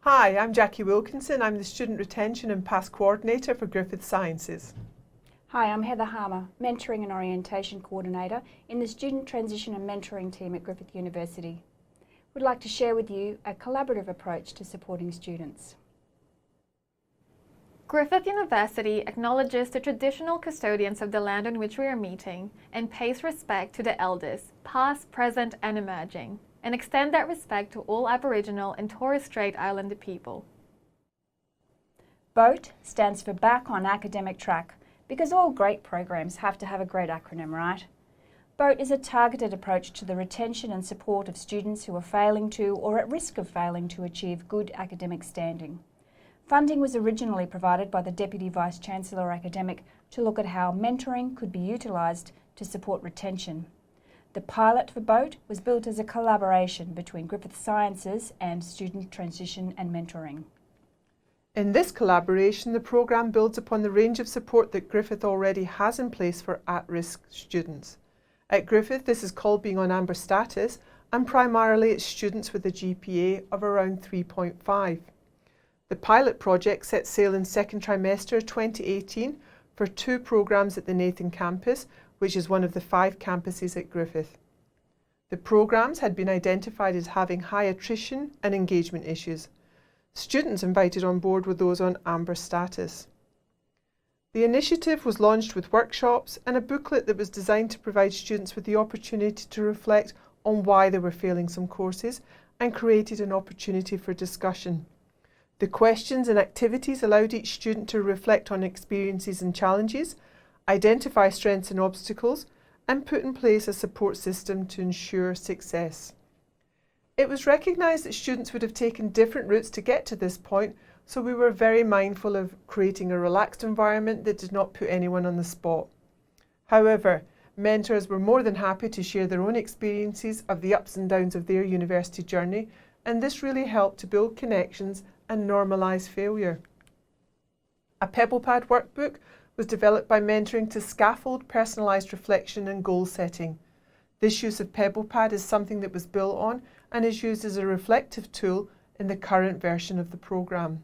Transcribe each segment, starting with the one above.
Hi, I'm Jackie Wilkinson. I'm the Student Retention and Pass Coordinator for Griffith Sciences. Hi, I'm Heather Harmer, Mentoring and Orientation Coordinator in the Student Transition and Mentoring team at Griffith University. We'd like to share with you a collaborative approach to supporting students. Griffith University acknowledges the traditional custodians of the land on which we are meeting and pays respect to the elders, past, present and emerging, and extend that respect to all Aboriginal and Torres Strait Islander people. BOAT stands for Back on Academic Track, because all great programs have to have a great acronym, right? BOAT is a targeted approach to the retention and support of students who are failing to or at risk of failing to achieve good academic standing. Funding was originally provided by the Deputy Vice-Chancellor Academic to look at how mentoring could be utilised to support retention. The pilot for BOAT was built as a collaboration between Griffith Sciences and Student Transition and Mentoring. In this collaboration, the programme builds upon the range of support that Griffith already has in place for at-risk students. At Griffith, this is called being on amber status, and primarily it's students with a GPA of around 3.5. The pilot project set sail in second trimester 2018 for 2 programmes at the Nathan campus, which is one of the 5 campuses at Griffith. The programmes had been identified as having high attrition and engagement issues. Students invited on board were those on amber status. The initiative was launched with workshops and a booklet that was designed to provide students with the opportunity to reflect on why they were failing some courses and created an opportunity for discussion. The questions and activities allowed each student to reflect on experiences and challenges, identify strengths and obstacles, and put in place a support system to ensure success. It was recognised that students would have taken different routes to get to this point, so we were very mindful of creating a relaxed environment that did not put anyone on the spot. However, mentors were more than happy to share their own experiences of the ups and downs of their university journey, and this really helped to build connections and normalise failure. A PebblePad workbook was developed by mentoring to scaffold personalised reflection and goal setting. This use of PebblePad is something that was built on and is used as a reflective tool in the current version of the programme.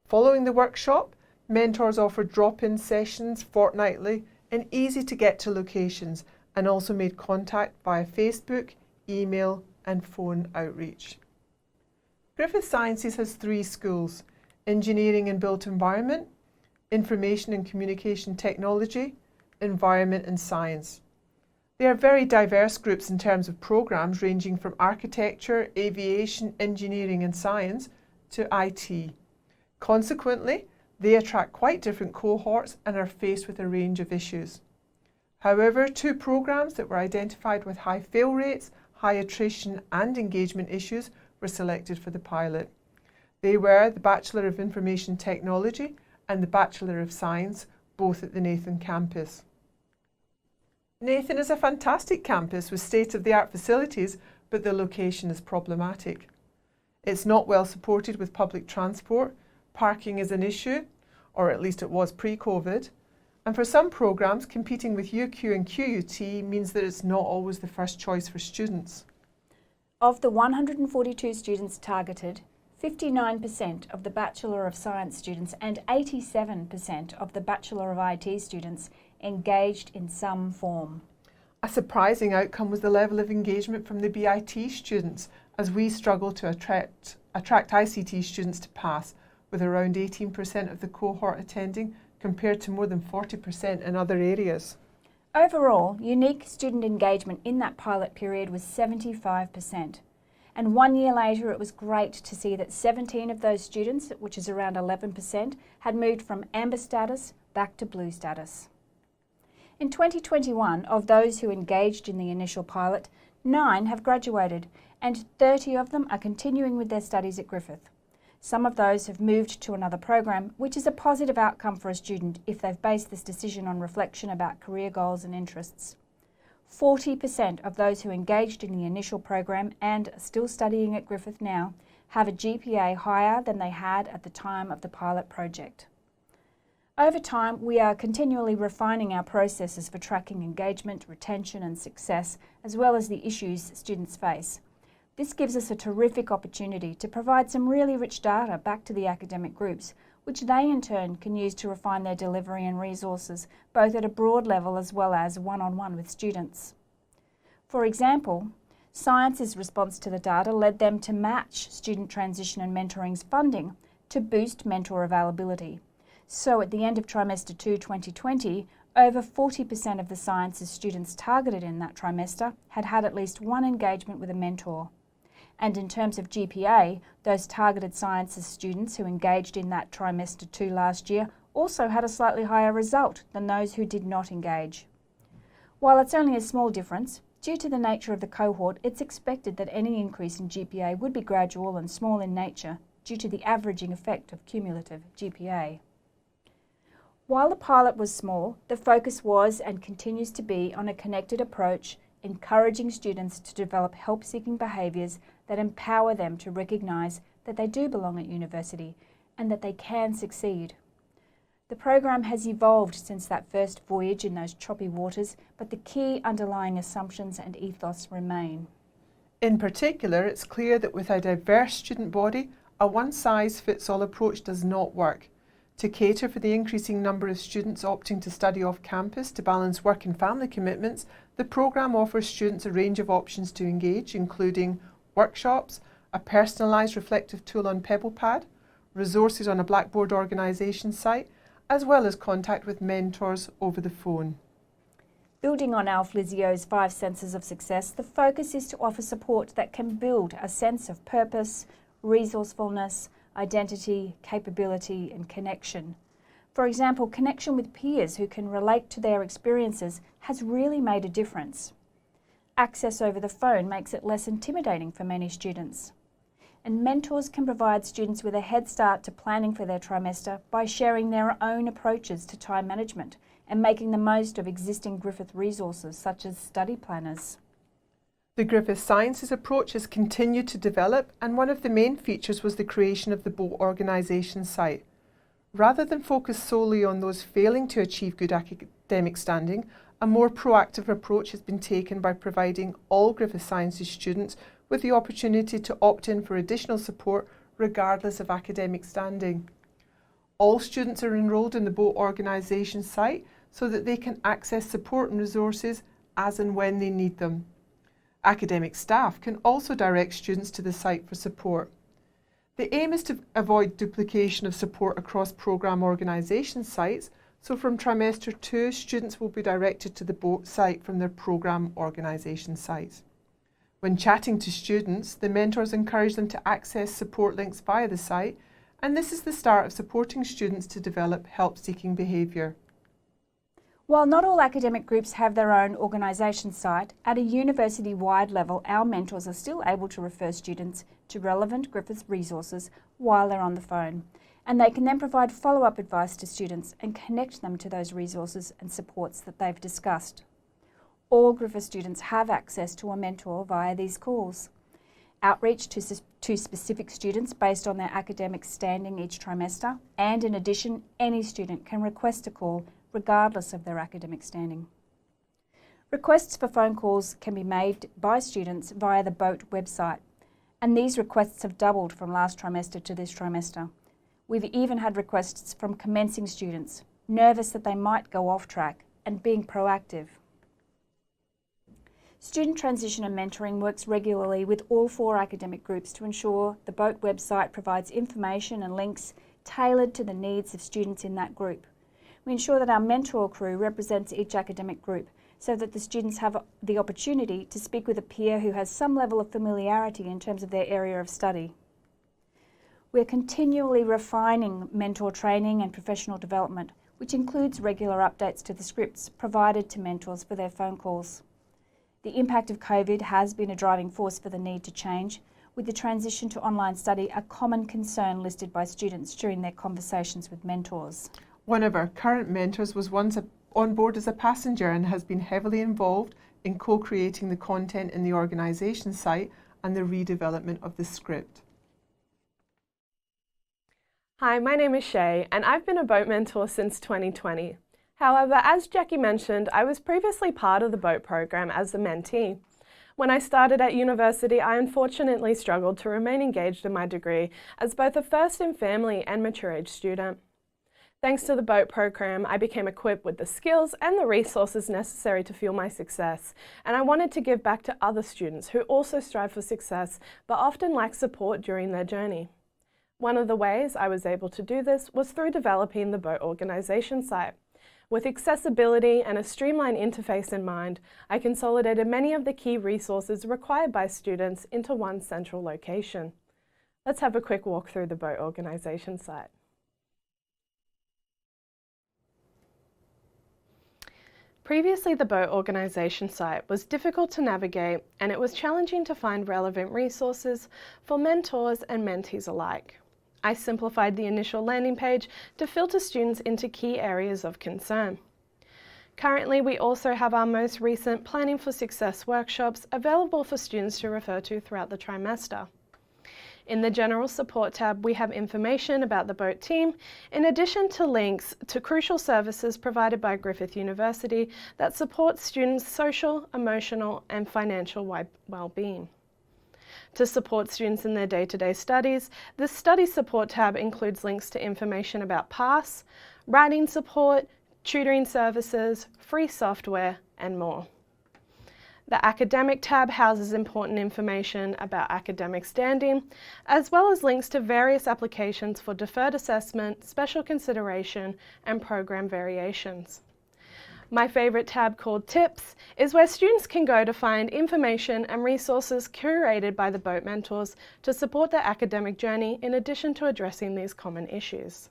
Following the workshop, mentors offered drop-in sessions fortnightly in easy-to-get-to locations and also made contact via Facebook, email and phone outreach. Griffith Sciences has 3 schools: Engineering and Built Environment, Information and Communication Technology, Environment and Science. They are very diverse groups in terms of programmes ranging from architecture, aviation, engineering and science to IT. Consequently, they attract quite different cohorts and are faced with a range of issues. However, 2 programmes that were identified with high fail rates, high attrition and engagement issues were selected for the pilot. They were the Bachelor of Information Technology and the Bachelor of Science, both at the Nathan campus. Nathan is a fantastic campus with state-of-the-art facilities, but the location is problematic. It's not well supported with public transport, parking is an issue, or at least it was pre-COVID, and for some programmes, competing with UQ and QUT means that it's not always the first choice for students. Of the 142 students targeted, 59% of the Bachelor of Science students and 87% of the Bachelor of IT students engaged in some form. A surprising outcome was the level of engagement from the BIT students, as we struggle to attract ICT students to pass, with around 18% of the cohort attending compared to more than 40% in other areas. Overall, unique student engagement in that pilot period was 75%. And 1 year later, it was great to see that 17 of those students, which is around 11%, had moved from amber status back to blue status. In 2021, of those who engaged in the initial pilot, 9 have graduated and 30 of them are continuing with their studies at Griffith. Some of those have moved to another program, which is a positive outcome for a student if they've based this decision on reflection about career goals and interests. 40% of those who engaged in the initial program and are still studying at Griffith now have a GPA higher than they had at the time of the pilot project. Over time, we are continually refining our processes for tracking engagement, retention and success, as well as the issues students face. This gives us a terrific opportunity to provide some really rich data back to the academic groups, which they in turn can use to refine their delivery and resources, both at a broad level as well as one-on-one with students. For example, Science's response to the data led them to match Student Transition and Mentoring's funding to boost mentor availability. So at the end of Trimester 2 2020, over 40% of the Sciences students targeted in that trimester had had at least one engagement with a mentor. And in terms of GPA, those targeted Sciences students who engaged in that Trimester 2 last year also had a slightly higher result than those who did not engage. While it's only a small difference, due to the nature of the cohort, it's expected that any increase in GPA would be gradual and small in nature due to the averaging effect of cumulative GPA. While the pilot was small, the focus was and continues to be on a connected approach, encouraging students to develop help-seeking behaviours that empower them to recognise that they do belong at university and that they can succeed. The program has evolved since that first voyage in those choppy waters, but the key underlying assumptions and ethos remain. In particular, it's clear that with a diverse student body, a one-size-fits-all approach does not work. To cater for the increasing number of students opting to study off campus to balance work and family commitments, the programme offers students a range of options to engage, including workshops, a personalised reflective tool on PebblePad, resources on a Blackboard organisation site, as well as contact with mentors over the phone. Building on Alf Lizzio's 5 senses of success, the focus is to offer support that can build a sense of purpose, resourcefulness, identity, capability and connection. For example, connection with peers who can relate to their experiences has really made a difference. Access over the phone makes it less intimidating for many students. And mentors can provide students with a head start to planning for their trimester by sharing their own approaches to time management and making the most of existing Griffith resources such as study planners. The Griffith Sciences approach has continued to develop, and one of the main features was the creation of the BOAT organisation site. Rather than focus solely on those failing to achieve good academic standing, a more proactive approach has been taken by providing all Griffith Sciences students with the opportunity to opt in for additional support regardless of academic standing. All students are enrolled in the BOAT organisation site so that they can access support and resources as and when they need them. Academic staff can also direct students to the site for support. The aim is to avoid duplication of support across programme organisation sites, so from Trimester 2, students will be directed to the BOAT site from their programme organisation sites. When chatting to students, the mentors encourage them to access support links via the site, and this is the start of supporting students to develop help-seeking behaviour. While not all academic groups have their own organisation site, at a university-wide level, our mentors are still able to refer students to relevant Griffith resources while they're on the phone, and they can then provide follow-up advice to students and connect them to those resources and supports that they've discussed. All Griffith students have access to a mentor via these calls. Outreach to specific students based on their academic standing each trimester, and in addition, any student can request a call regardless of their academic standing. Requests for phone calls can be made by students via the BOAT website, and these requests have doubled from last trimester to this trimester. We've even had requests from commencing students, nervous that they might go off track, and being proactive. Student Transition and Mentoring works regularly with all 4 academic groups to ensure the BOAT website provides information and links tailored to the needs of students in that group. We ensure that our mentor crew represents each academic group so that the students have the opportunity to speak with a peer who has some level of familiarity in terms of their area of study. We're continually refining mentor training and professional development, which includes regular updates to the scripts provided to mentors for their phone calls. The impact of COVID has been a driving force for the need to change, with the transition to online study a common concern listed by students during their conversations with mentors. One of our current mentors was once on board as a passenger and has been heavily involved in co-creating the content in the organisation site and the redevelopment of the script. Hi, my name is Shay and I've been a BOAT mentor since 2020. However, as Jackie mentioned, I was previously part of the BOAT program as a mentee. When I started at university, I unfortunately struggled to remain engaged in my degree as both a first-in-family and mature-age student. Thanks to the boat program, I became equipped with the skills and the resources necessary to fuel my success, and I wanted to give back to other students who also strive for success but often lack support during their journey. One of the ways I was able to do this was through developing the boat organisation site. With accessibility and a streamlined interface in mind, I consolidated many of the key resources required by students into one central location. Let's have a quick walk through the boat organisation site. Previously, the boat organisation site was difficult to navigate, and it was challenging to find relevant resources for mentors and mentees alike. I simplified the initial landing page to filter students into key areas of concern. Currently, we also have our most recent Planning for Success workshops available for students to refer to throughout the trimester. In the General Support tab, we have information about the boat team, in addition to links to crucial services provided by Griffith University that support students' social, emotional, and financial well-being. To support students in their day-to-day studies, the Study Support tab includes links to information about PASS, writing support, tutoring services, free software, and more. The Academic tab houses important information about academic standing, as well as links to various applications for deferred assessment, special consideration, and program variations. My favourite tab, called Tips, is where students can go to find information and resources curated by the boat mentors to support their academic journey in addition to addressing these common issues.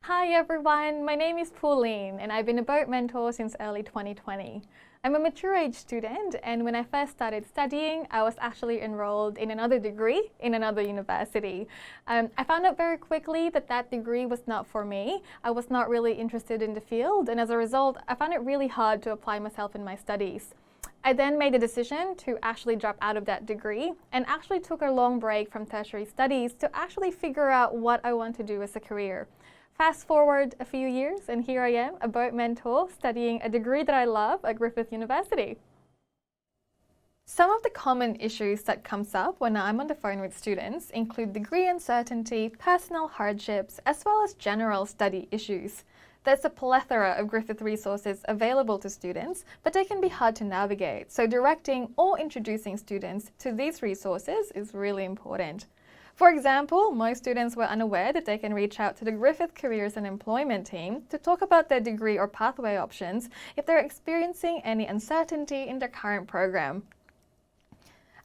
Hi everyone, my name is Pauline and I've been a boat mentor since early 2020. I'm a mature age student, and when I first started studying, I was actually enrolled in another degree in another university. I found out very quickly that that degree was not for me. I was not really interested in the field, and as a result, I found it really hard to apply myself in my studies. I then made a decision to actually drop out of that degree and actually took a long break from tertiary studies to actually figure out what I want to do as a career. Fast forward a few years and here I am, a boat mentor studying a degree that I love at Griffith University. Some of the common issues that comes up when I'm on the phone with students include degree uncertainty, personal hardships, as well as general study issues. There's a plethora of Griffith resources available to students, but they can be hard to navigate, so directing or introducing students to these resources is really important. For example, most students were unaware that they can reach out to the Griffith Careers and Employment team to talk about their degree or pathway options if they're experiencing any uncertainty in their current program.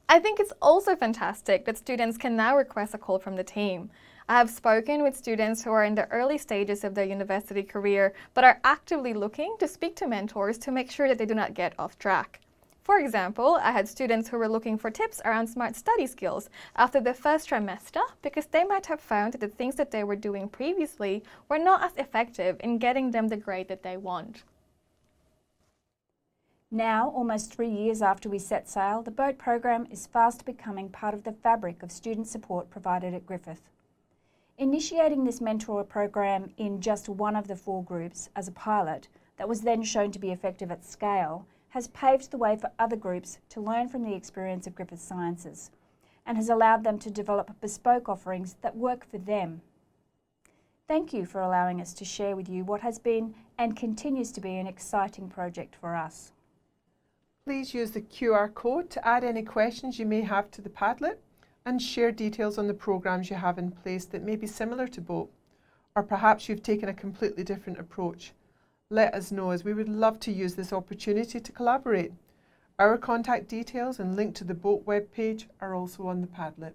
I think it's also fantastic that students can now request a call from the team. I have spoken with students who are in the early stages of their university career but are actively looking to speak to mentors to make sure that they do not get off track. For example, I had students who were looking for tips around smart study skills after their first trimester because they might have found that the things that they were doing previously were not as effective in getting them the grade that they want. Now, almost 3 years after we set sail, the boat program is fast becoming part of the fabric of student support provided at Griffith. Initiating this mentor program in just one of the 4 groups as a pilot that was then shown to be effective at scale has paved the way for other groups to learn from the experience of Griffith Sciences and has allowed them to develop bespoke offerings that work for them. Thank you for allowing us to share with you what has been and continues to be an exciting project for us. Please use the QR code to add any questions you may have to the Padlet and share details on the programs you have in place that may be similar to BOAT, or perhaps you've taken a completely different approach. Let us know, as we would love to use this opportunity to collaborate. Our contact details and link to the BOAT webpage are also on the Padlet.